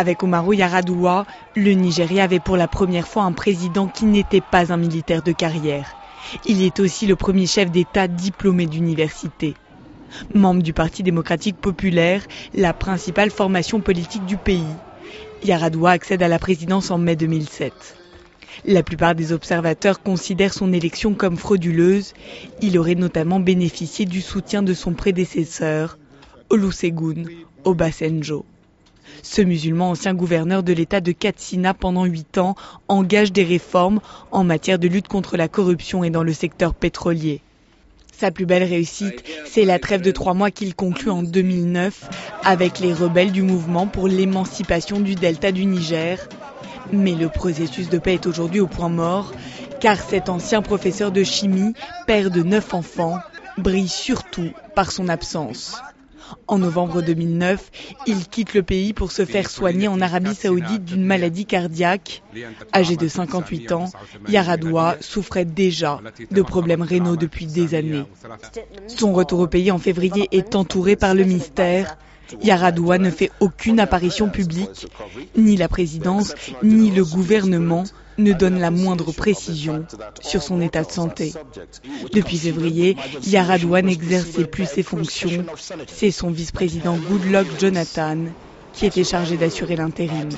Avec Umaru Yar'Adua, le Nigeria avait pour la première fois un président qui n'était pas un militaire de carrière. Il est aussi le premier chef d'État diplômé d'université. Membre du Parti démocratique populaire, la principale formation politique du pays, Yar'Adua accède à la présidence en mai 2007. La plupart des observateurs considèrent son élection comme frauduleuse. Il aurait notamment bénéficié du soutien de son prédécesseur, Olusegun Obasanjo. Ce musulman, ancien gouverneur de l'État de Katsina pendant 8 ans, engage des réformes en matière de lutte contre la corruption et dans le secteur pétrolier. Sa plus belle réussite, c'est la trêve de 3 mois qu'il conclut en 2009 avec les rebelles du mouvement pour l'émancipation du delta du Niger. Mais le processus de paix est aujourd'hui au point mort, car cet ancien professeur de chimie, père de 9 enfants, brille surtout par son absence. En novembre 2009, il quitte le pays pour se faire soigner en Arabie Saoudite d'une maladie cardiaque. Âgé de 58 ans, Yar'Adua souffrait déjà de problèmes rénaux depuis des années. Son retour au pays en février est entouré par le mystère. Yar'Adua ne fait aucune apparition publique. Ni la présidence, ni le gouvernement ne donnent la moindre précision sur son état de santé. Depuis février, Yar'Adua n'exerçait plus ses fonctions. C'est son vice-président Goodluck Jonathan qui était chargé d'assurer l'intérim.